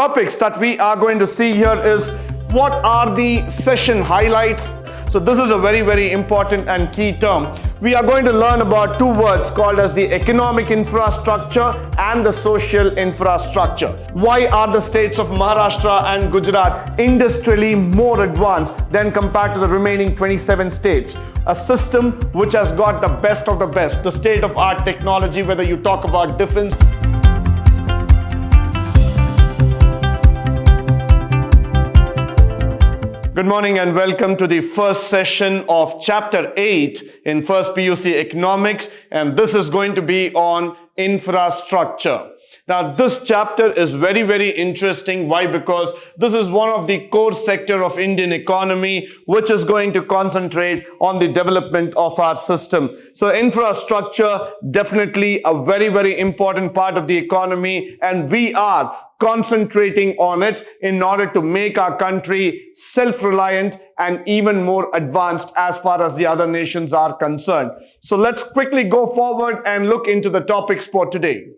topics that we are going to see here is what are the session highlights. So this is a very important and key term. We are going to learn about two words called as the economic infrastructure and the social infrastructure. Why are the states of Maharashtra and Gujarat industrially more advanced than compared to the remaining 27 states? A system which has got the best of the best, the state-of-art technology, whether you talk about defense. Good morning and welcome to the first session of Chapter 8 in First PUC Economics, and this is going to be on infrastructure. Now this chapter is very interesting. Why? Because this is one of the core sector of Indian economy which is going to concentrate on the development of our system. So infrastructure definitely a very important part of the economy, and we are concentrating on it in order to make our country self-reliant and even more advanced as far as the other nations are concerned. So let's quickly go forward and look into the topics for today.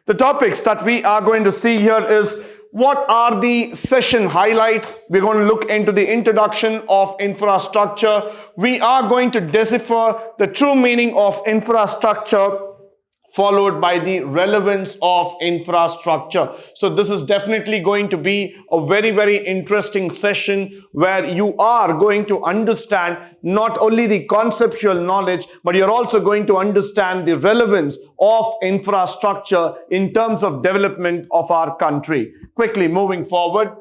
The topics that we are going to see here is what are the session highlights. We're going to look into the introduction of infrastructure. We are going to decipher the true meaning of infrastructure, followed by the relevance of infrastructure. So this is definitely going to be a very interesting session where you are going to understand not only the conceptual knowledge, but you're also going to understand the relevance of infrastructure in terms of development of our country. Quickly moving forward.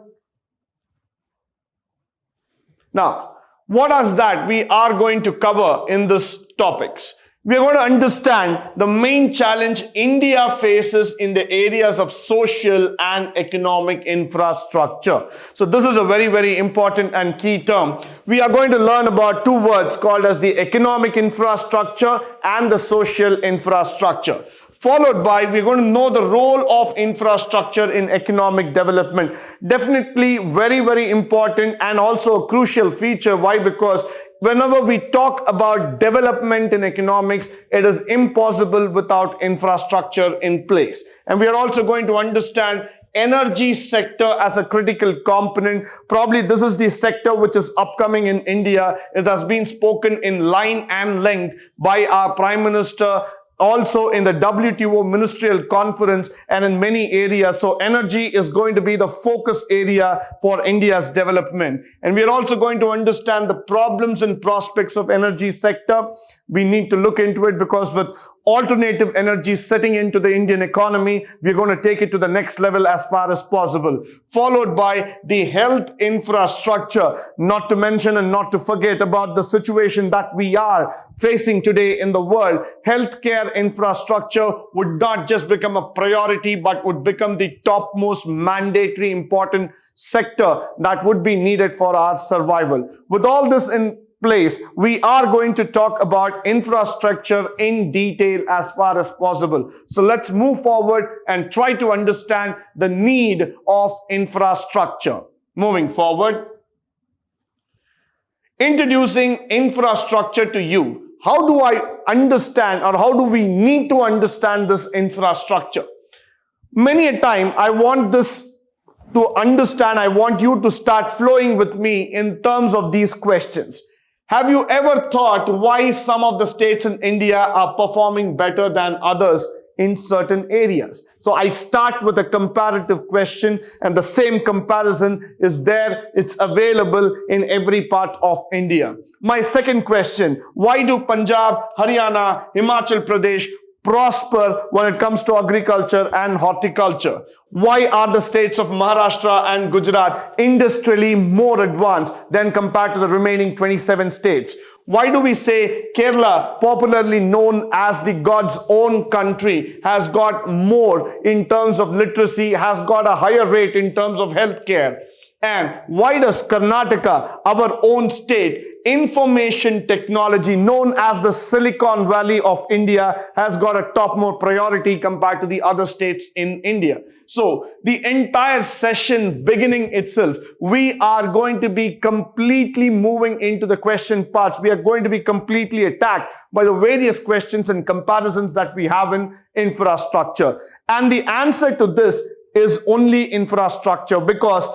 Now, what is that we are going to cover in this topics? We are going to understand the main challenge India faces in the areas of social and economic infrastructure. So this is a very important and key term. We are going to learn about two words called as the economic infrastructure and the social infrastructure. Followed by, we're going to know the role of infrastructure in economic development. Definitely very important and also a crucial feature. Why? Because whenever we talk about development in economics, it is impossible without infrastructure in place. And we are also going to understand energy sector as a critical component. Probably this is the sector which is upcoming in India. It has been spoken in line and length by our Prime Minister, also in the WTO ministerial conference and in many areas. So energy is going to be the focus area for India's development. And we are also going to understand the problems and prospects of energy sector. We need to look into it because with alternative energy setting into the Indian economy, we're going to take it to the next level as far as possible. Followed by the health infrastructure, not to mention and not to forget about the situation that we are facing today in the world. Healthcare infrastructure would not just become a priority, but would become the topmost mandatory important sector that would be needed for our survival. With all this in place, we are going to talk about infrastructure in detail as far as possible. So let's move forward and try to understand the need of infrastructure. Moving forward. Introducing infrastructure to you. How do I understand, or how do we need to understand this infrastructure? Many a time I want this to understand, I want you to start flowing with me in terms of these questions. Have you ever thought why some of the states in India are performing better than others in certain areas? So I start with a comparative question, and the same comparison is there. It's available in every part of India. My second question, why do Punjab, Haryana, Himachal Pradesh prosper when it comes to agriculture and horticulture? Why are the states of Maharashtra and Gujarat industrially more advanced than compared to the remaining 27 states? Why do we say Kerala, popularly known as the God's own country, has got more in terms of literacy, has got a higher rate in terms of healthcare? And why does Karnataka, our own state, information technology known as the Silicon Valley of India, has got a top more priority compared to the other states in India? So the entire session beginning itself, we are going to be completely moving into the question parts. We are going to be completely attacked by the various questions and comparisons that we have in infrastructure. And the answer to this is only infrastructure, because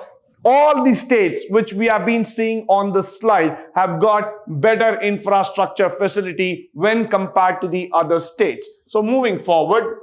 all the states which we have been seeing on this slide have got better infrastructure facility when compared to the other states. So moving forward,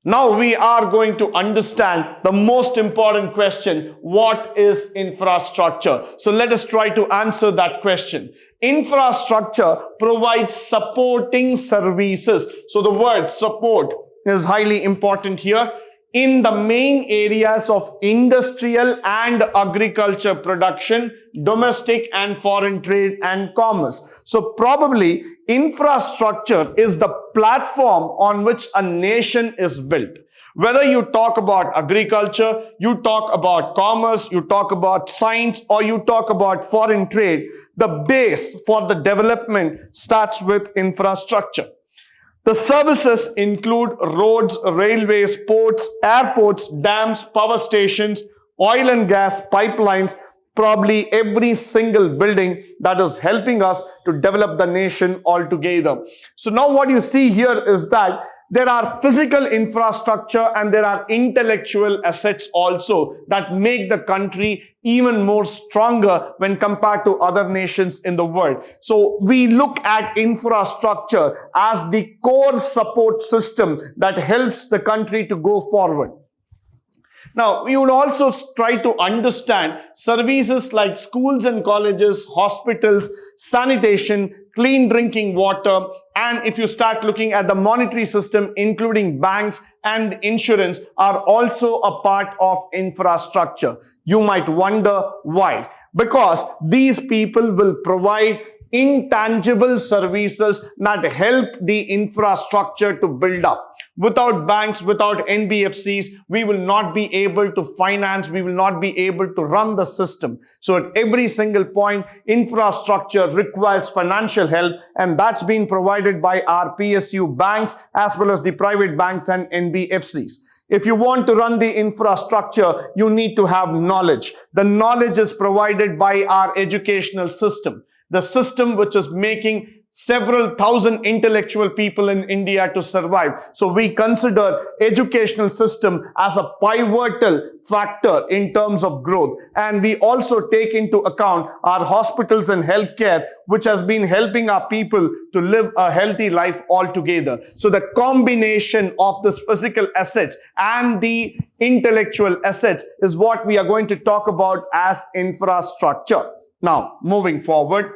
now we are going to understand the most important question: what is infrastructure? So let us try to answer that question. Infrastructure provides supporting services. So the word support is highly important here in the main areas of industrial and agriculture production, domestic and foreign trade and commerce. So probably infrastructure is the platform on which a nation is built. Whether you talk about agriculture, you talk about commerce, you talk about science, or you talk about foreign trade, the base for the development starts with infrastructure. The services include roads, railways, ports, airports, dams, power stations, oil and gas pipelines, probably every single building that is helping us to develop the nation altogether. So now what you see here is that there are physical infrastructure and there are intellectual assets also that make the country even more stronger when compared to other nations in the world. So we look at infrastructure as the core support system that helps the country to go forward. Now, we would also try to understand services like schools and colleges, hospitals, sanitation, clean drinking water, and if you start looking at the monetary system, including banks and insurance, are also a part of infrastructure. You might wonder why. Because these people will provide intangible services that help the infrastructure to build up. Without banks, without NBFCs, we will not be able to finance, we will not be able to run the system. So at every single point, infrastructure requires financial help, and that's been provided by our PSU banks as well as the private banks and NBFCs. If you want to run the infrastructure, you need to have knowledge. The knowledge is provided by our educational system, the system which is making several thousand intellectual people in India to survive. So we consider educational system as a pivotal factor in terms of growth. And we also take into account our hospitals and healthcare, which has been helping our people to live a healthy life altogether. So the combination of this physical assets and the intellectual assets is what we are going to talk about as infrastructure. Now, moving forward,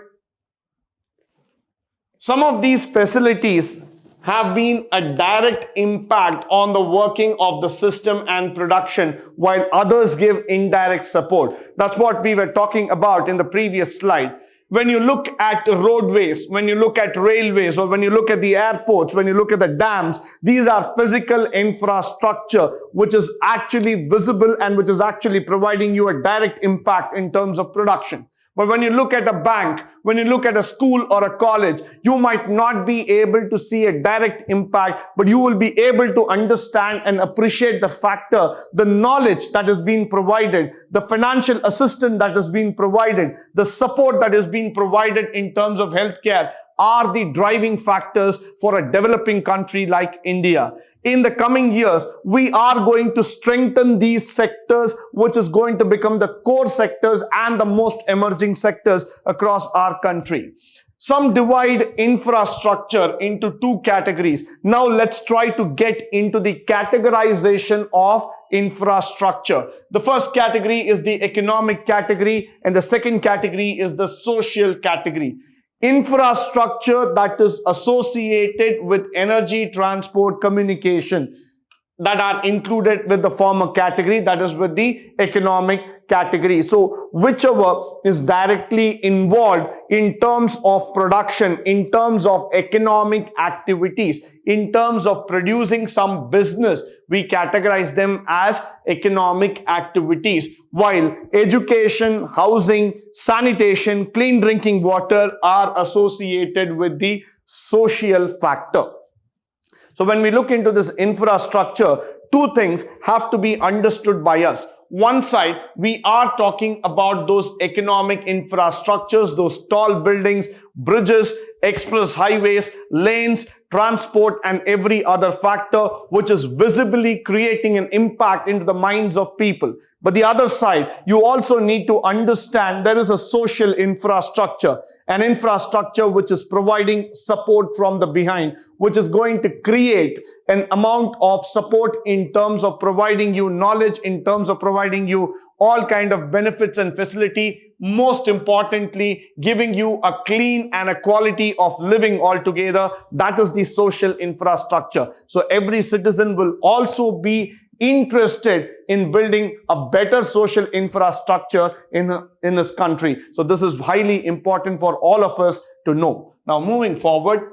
some of these facilities have been a direct impact on the working of the system and production, while others give indirect support. That's what we were talking about in the previous slide. When you look at roadways, when you look at railways, or when you look at the airports, when you look at the dams, these are physical infrastructure which is actually visible and which is actually providing you a direct impact in terms of production. But when you look at a bank, when you look at a school or a college, you might not be able to see a direct impact, but you will be able to understand and appreciate the factor, the knowledge that is being provided, the financial assistance that is being provided, the support that is being provided in terms of healthcare are the driving factors for a developing country like India. In the coming years, we are going to strengthen these sectors, which is going to become the core sectors and the most emerging sectors across our country. Some divide infrastructure into two categories. Now let's try to get into the categorization of infrastructure. The first category is the economic category, and the second category is the social category. Infrastructure that is associated with energy, transport, communication, that are included with the former category, that is with the economic category. So whichever is directly involved in terms of production, in terms of economic activities, in terms of producing some business, we categorize them as economic activities, while education, housing, sanitation, clean drinking water are associated with the social factor. So when we look into this infrastructure, two things have to be understood by us. One side, we are talking about those economic infrastructures, those tall buildings bridges, express highways, lanes, transport, and every other factor which is visibly creating an impact into the minds of people. But the other side, you also need to understand there is a social infrastructure, an infrastructure which is providing support from the behind, which is going to create an amount of support in terms of providing you knowledge, in terms of providing you all kind of benefits and facility, most importantly, giving you a clean and a quality of living altogether. That is the social infrastructure. So every citizen will also be interested in building a better social infrastructure in this country. So this is highly important for all of us to know. Now, moving forward,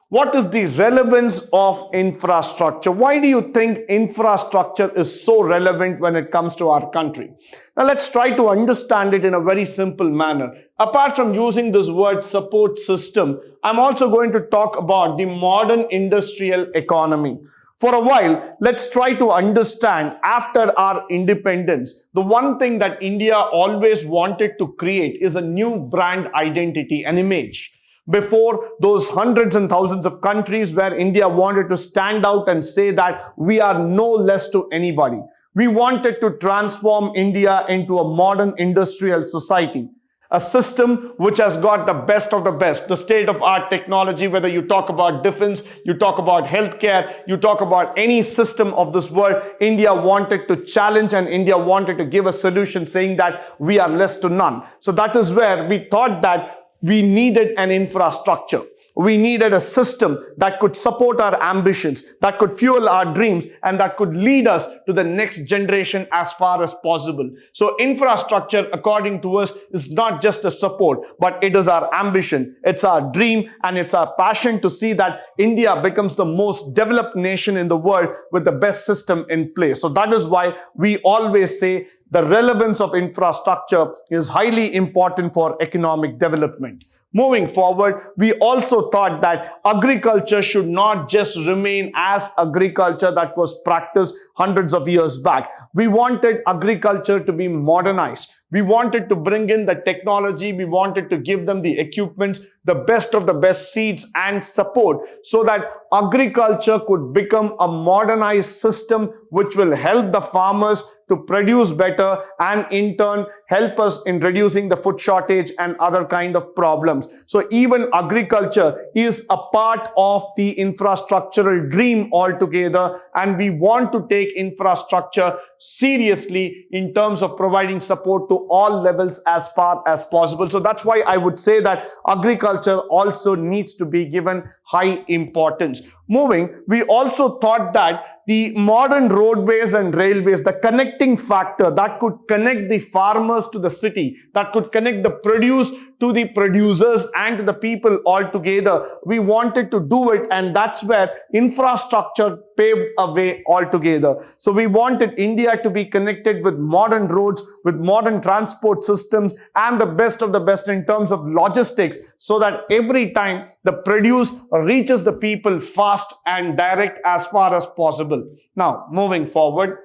what is the relevance of infrastructure? Why do you think infrastructure is so relevant when it comes to our country? Now, let's try to understand it in a very simple manner. Apart from using this word support system, I'm also going to talk about the modern industrial economy. For a while, let's try to understand after our independence, the one thing that India always wanted to create is a new brand identity, an image. Before those hundreds and thousands of countries where India wanted to stand out and say that we are no less to anybody. We wanted to transform India into a modern industrial society. A system which has got the best of the best, the state-of-art technology, whether you talk about defense, you talk about healthcare, you talk about any system of this world, India wanted to challenge and India wanted to give a solution saying that we are less to none. So that is where we thought that we needed an infrastructure. We needed a system that could support our ambitions, that could fuel our dreams, and that could lead us to the next generation as far as possible. So infrastructure, according to us, is not just a support, but it is our ambition, it's our dream, and it's our passion to see that India becomes the most developed nation in the world with the best system in place. So that is why we always say the relevance of infrastructure is highly important for economic development. Moving forward, we also thought that agriculture should not just remain as agriculture that was practiced hundreds of years back. We wanted agriculture to be modernized. We wanted to bring in the technology. We wanted to give them the equipments, the best of the best seeds and support so that agriculture could become a modernized system which will help the farmers to produce better and in turn help us in reducing the food shortage and other kind of problems. So even agriculture is a part of the infrastructural dream altogether, and we want to take infrastructure seriously in terms of providing support to all levels as far as possible. So that's why I would say that agriculture also needs to be given high importance. Moving, we also thought that the modern roadways and railways, the connecting factor that could connect the farmers to the city, that could connect the produce to the producers and to the people all together. We wanted to do it, and that's where infrastructure paved a way altogether. So we wanted India to be connected with modern roads, with modern transport systems, and the best of the best in terms of logistics, so that every time the produce reaches the people fast and direct as far as possible. Now, moving forward,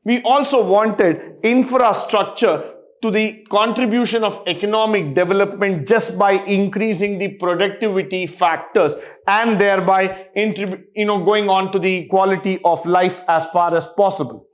we also wanted infrastructure to the contribution of economic development just by increasing the productivity factors and thereby going on to the quality of life as far as possible.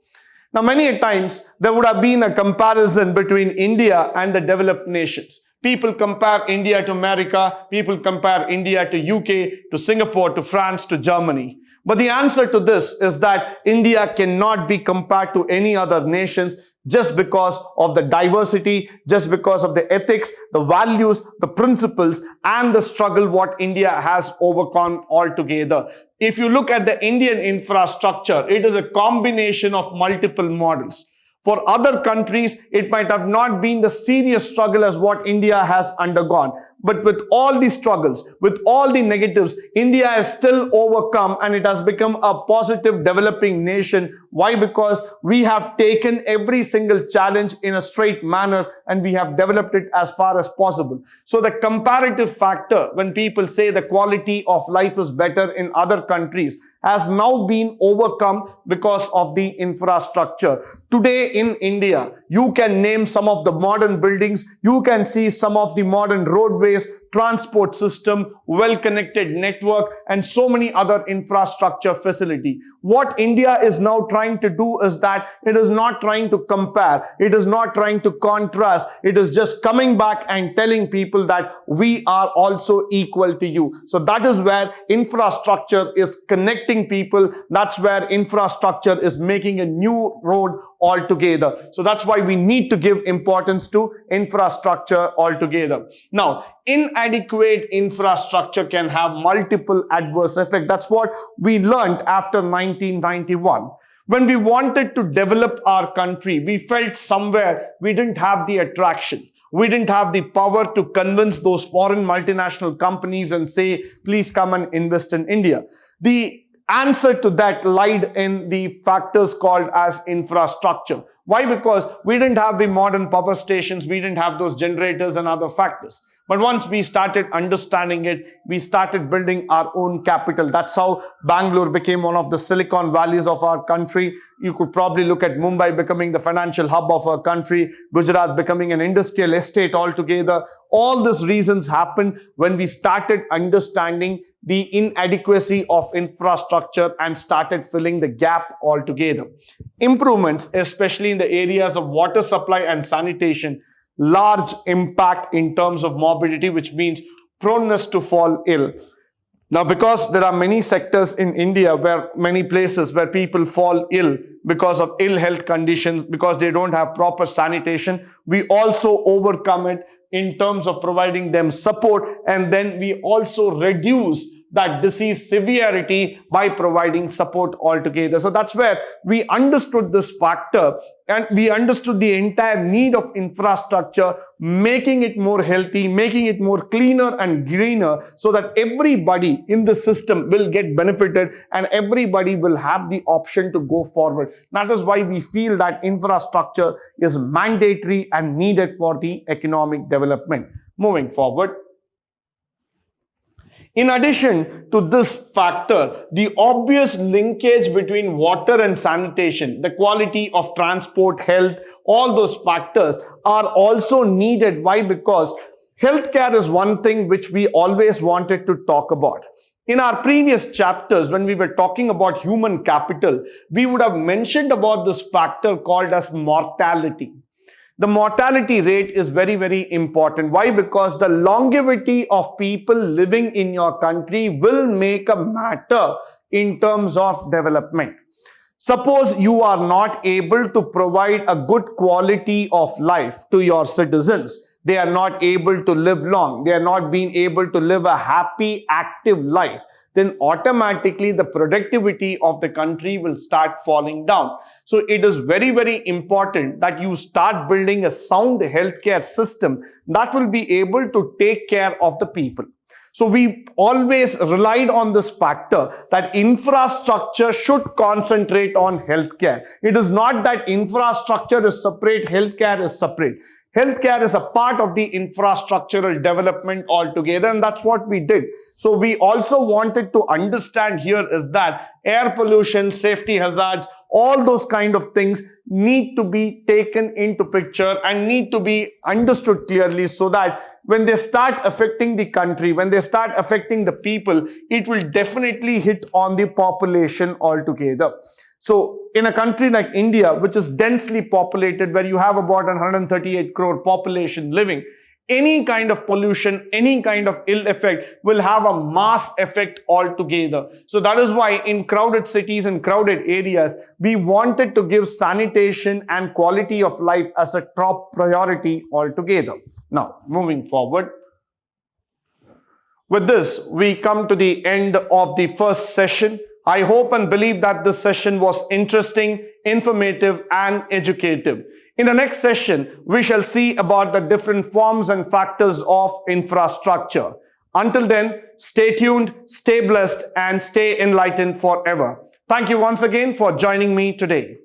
Now, many times there would have been a comparison between India and the developed nations. People compare India to America, people compare India to UK, to Singapore, to France, to Germany. But the answer to this is that India cannot be compared to any other nations just because of the diversity, just because of the ethics, the values, the principles, and the struggle what India has overcome altogether. If you look at the Indian infrastructure, it is a combination of multiple models. For other countries, it might have not been the serious struggle as what India has undergone. But with all these struggles, with all the negatives, India has still overcome and it has become a positive developing nation. Why? Because we have taken every single challenge in a straight manner and we have developed it as far as possible. So the comparative factor, when people say the quality of life is better in other countries, has now been overcome because of the infrastructure. Today in India, you can name some of the modern buildings, you can see some of the modern roadways, transport system, well-connected network, and so many other infrastructure facility. What India is now trying to do is that it is not trying to compare, it is not trying to contrast, it is just coming back and telling people that we are also equal to you. So that is where infrastructure is connecting people, that's where infrastructure is making a new road altogether. So that's why we need to give importance to infrastructure altogether. Now, inadequate infrastructure can have multiple adverse effects. That's what we learned after 1991. When we wanted to develop our country, we felt somewhere we didn't have the attraction. We didn't have the power to convince those foreign multinational companies and say, please come and invest in India. The answer to that lied in the factors called as infrastructure. Why? Because we didn't have the modern power stations, we didn't have those generators and other factors. But once we started understanding it, we started building our own capital. That's how Bangalore became one of the Silicon Valleys of our country. You could probably look at Mumbai becoming the financial hub of our country, Gujarat becoming an industrial estate altogether. All these reasons happened when we started understanding the inadequacy of infrastructure and started filling the gap altogether. Improvements, especially in the areas of water supply and sanitation, large impact in terms of morbidity, which means proneness to fall ill. Now, because there are many sectors in India where many places where people fall ill because of ill health conditions, because they don't have proper sanitation, we also overcome it in terms of providing them support, and then we also reduce that disease severity by providing support altogether. So that's where we understood this factor and we understood the entire need of infrastructure, making it more healthy, making it more cleaner and greener, so that everybody in the system will get benefited and everybody will have the option to go forward. That is why we feel that infrastructure is mandatory and needed for the economic development. Moving forward, in addition to this factor, the obvious linkage between water and sanitation, the quality of transport, health, all those factors are also needed. Why? Because healthcare is one thing which we always wanted to talk about. In our previous chapters, when we were talking about human capital, we would have mentioned about this factor called as mortality. The mortality rate is very, very important. Why? Because the longevity of people living in your country will make a matter in terms of development. Suppose you are not able to provide a good quality of life to your citizens. They are not able to live long. They are not being able to live a happy, active life. Then automatically the productivity of the country will start falling down. So it is very, very important that you start building a sound healthcare system that will be able to take care of the people. So we always relied on this factor that infrastructure should concentrate on healthcare. It is not that infrastructure is separate, healthcare is separate. Healthcare is a part of the infrastructural development altogether, and that's what we did. So we also wanted to understand here is that air pollution, safety hazards, all those kind of things need to be taken into picture and need to be understood clearly, so that when they start affecting the country, when they start affecting the people, it will definitely hit on the population altogether. So in a country like India, which is densely populated, where you have about 138 crore population living, any kind of pollution, any kind of ill effect will have a mass effect altogether. So that is why in crowded cities and crowded areas, we wanted to give sanitation and quality of life as a top priority altogether. Now, moving forward. With this, we come to the end of the first session. I hope and believe that this session was interesting, informative, and educative. In the next session, we shall see about the different forms and factors of infrastructure. Until then, stay tuned, stay blessed, and stay enlightened forever. Thank you once again for joining me today.